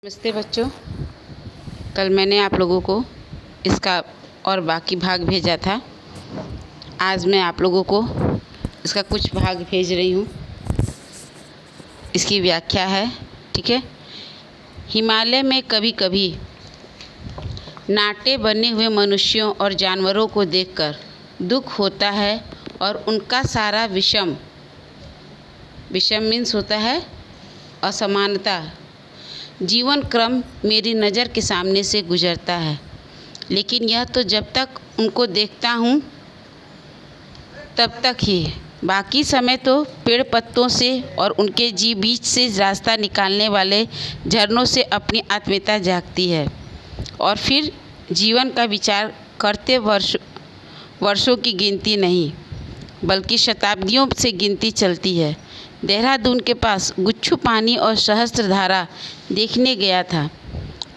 नमस्ते बच्चों। कल मैंने आप लोगों को इसका और बाकी भाग भेजा था। आज मैं आप लोगों को इसका कुछ भाग भेज रही हूँ। इसकी व्याख्या है, ठीक है। हिमालय में कभी कभी नाटे बने हुए मनुष्यों और जानवरों को देखकर दुख होता है और उनका सारा विषम मीन्स होता है असमानता जीवन क्रम मेरी नज़र के सामने से गुजरता है। लेकिन यह तो जब तक उनको देखता हूँ तब तक ही, बाकी समय तो पेड़ पत्तों से और उनके बीच से रास्ता निकालने वाले झरनों से अपनी आत्मीयता जागती है। और फिर जीवन का विचार करते वर्षों की गिनती नहीं बल्कि शताब्दियों से गिनती चलती है। देहरादून के पास गुच्छू पानी और सहस्त्र धारा देखने गया था।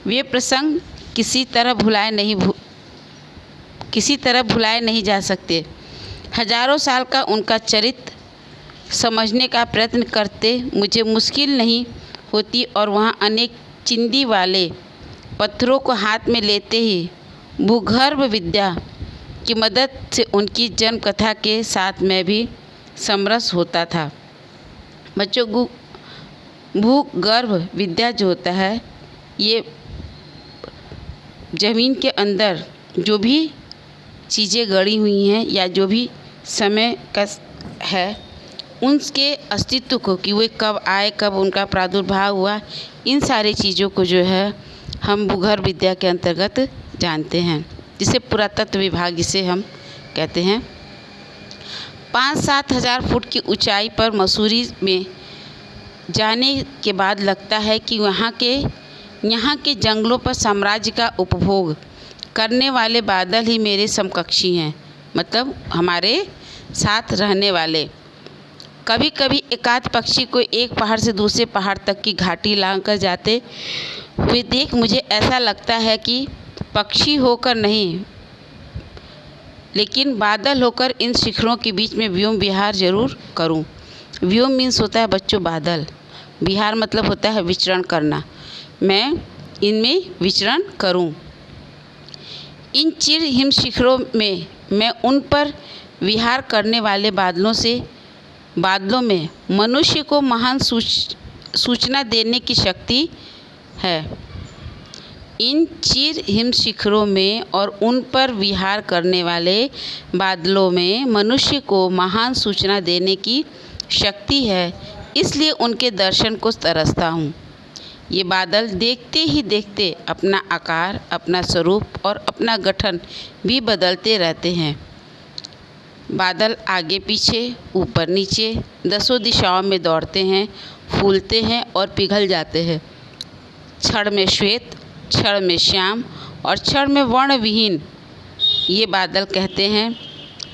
वे प्रसंग किसी तरह भुलाए नहीं जा सकते। हजारों साल का उनका चरित्र समझने का प्रयत्न करते मुझे मुश्किल नहीं होती और वहाँ अनेक चिंदी वाले पत्थरों को हाथ में लेते ही भूगर्भ विद्या की मदद से उनकी जन्म कथा के साथ मैं भी समरस होता था। बच्चों, भूगर्भ विद्या जो होता है, ये ज़मीन के अंदर जो भी चीज़ें गड़ी हुई हैं या जो भी समय का है, उनके अस्तित्व को, कि वे कब आए, कब उनका प्रादुर्भाव हुआ, इन सारी चीज़ों को जो है हम भूगर्भ विद्या के अंतर्गत जानते हैं, जिसे पुरातत्व विभाग जिसे हम कहते हैं। 5-7 हज़ार फुट की ऊंचाई पर मसूरी में जाने के बाद लगता है कि यहाँ के जंगलों पर साम्राज्य का उपभोग करने वाले बादल ही मेरे समकक्षी हैं, मतलब हमारे साथ रहने वाले। कभी कभी एकाध पक्षी को एक पहाड़ से दूसरे पहाड़ तक की घाटी लांघकर जाते हुए देख मुझे ऐसा लगता है कि पक्षी होकर नहीं लेकिन बादल होकर इन शिखरों के बीच में व्योम विहार जरूर करूं। व्योम मीन्स होता है बच्चों बादल, विहार मतलब होता है विचरण करना। मैं इनमें विचरण करूं। इन चिर हिम शिखरों में मैं उन पर विहार करने वाले बादलों में मनुष्य को महान सूचना देने की शक्ति है। इन चिर हिम शिखरों में और उन पर विहार करने वाले बादलों में मनुष्य को महान सूचना देने की शक्ति है, इसलिए उनके दर्शन को तरसता हूँ। ये बादल देखते ही देखते अपना आकार, अपना स्वरूप और अपना गठन भी बदलते रहते हैं। बादल आगे पीछे, ऊपर नीचे, दसों दिशाओं में दौड़ते हैं, फूलते हैं और पिघल जाते हैं। क्षण में श्वेत, क्षण में श्याम और क्षण में वर्ण विहीन ये बादल कहते हैं।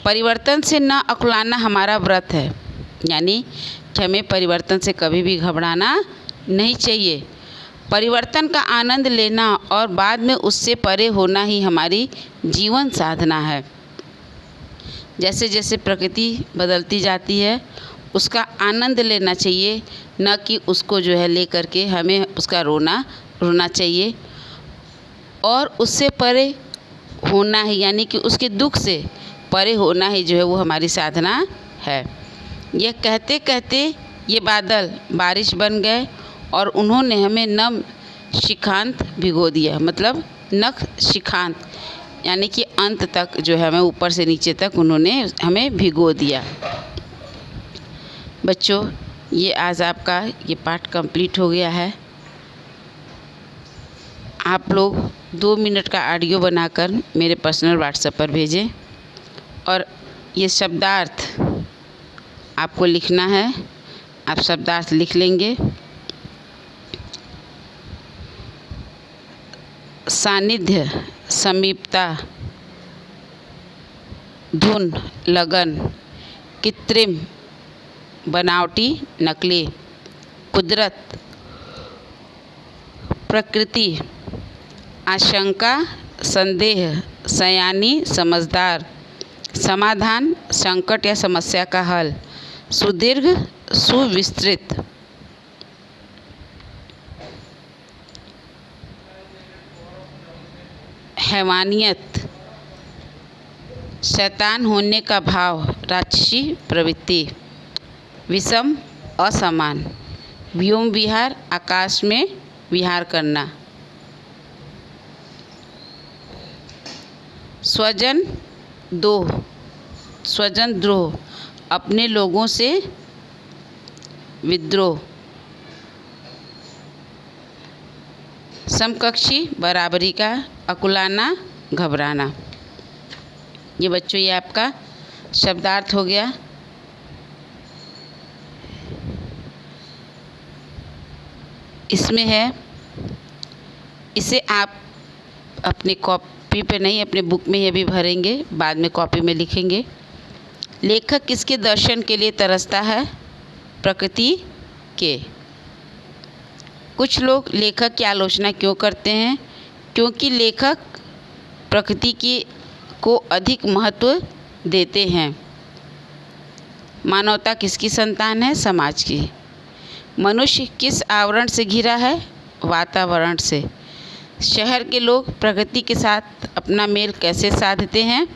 परिवर्तन से न अकुलाना हमारा व्रत है, यानी कि हमें परिवर्तन से कभी भी घबराना नहीं चाहिए। परिवर्तन का आनंद लेना और बाद में उससे परे होना ही हमारी जीवन साधना है। जैसे जैसे प्रकृति बदलती जाती है उसका आनंद लेना चाहिए, न कि उसको जो है लेकर के हमें उसका रोना चाहिए। और उससे परे होना ही, यानी कि उसके दुख से परे होना ही जो है वो हमारी साधना है। यह कहते कहते ये बादल बारिश बन गए और उन्होंने हमें नम शिखांत भिगो दिया, मतलब नख शिखांत, यानी कि अंत तक जो है हमें ऊपर से नीचे तक उन्होंने हमें भिगो दिया। बच्चों, ये आज आपका ये पाठ कंप्लीट हो गया है। आप लोग 2 मिनट का ऑडियो बनाकर मेरे पर्सनल व्हाट्सएप पर भेजें और ये शब्दार्थ आपको लिखना है। आप शब्दार्थ लिख लेंगे। सानिध्य, समीपता, धुन, लगन, कृत्रिम, बनावटी, नकली, कुदरत, प्रकृति, आशंका, संदेह, सयानी, समझदार, समाधान, संकट या समस्या का हल, सुदीर्घ, सुविस्तृत। हैवानियत, शैतान होने का भाव, राक्षसी प्रवृत्ति। विषम, असमान, व्योम विहार, आकाश में विहार करना। स्वजन द्रोह, अपने लोगों से विद्रोह। समकक्षी, बराबरी का, अकुलाना, घबराना। ये बच्चों ये आपका शब्दार्थ हो गया। इसमें है, इसे आप अपनी कॉपी पे नहीं, अपने बुक में ये भी भरेंगे, बाद में कॉपी में लिखेंगे। लेखक किसके दर्शन के लिए तरसता है? प्रकृति के। कुछ लोग लेखक की आलोचना क्यों करते हैं? क्योंकि लेखक प्रकृति को अधिक महत्व देते हैं। मानवता किसकी संतान है? समाज की। मनुष्य किस आवरण से घिरा है? वातावरण से। शहर के लोग प्रकृति के साथ अपना मेल कैसे साधते हैं?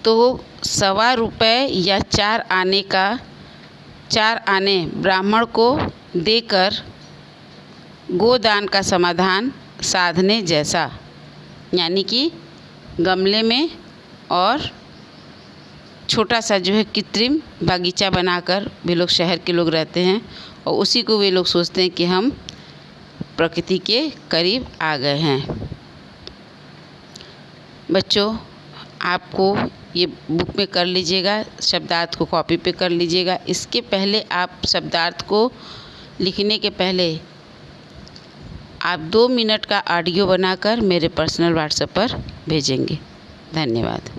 तो ₹1.25 या 4 आने ब्राह्मण को देकर गोदान का समाधान साधने जैसा। यानी कि गमले में और छोटा सा जो है कृत्रिम बागीचा बनाकर वे लोग, शहर के लोग रहते हैं और उसी को वे लोग सोचते हैं कि हम प्रकृति के करीब आ गए हैं। बच्चों, आपको ये बुक में कर लीजिएगा, शब्दार्थ को कॉपी पे कर लीजिएगा। इसके पहले आप शब्दार्थ को लिखने के पहले आप 2 मिनट का ऑडियो बनाकर मेरे पर्सनल व्हाट्सएप पर भेजेंगे। धन्यवाद।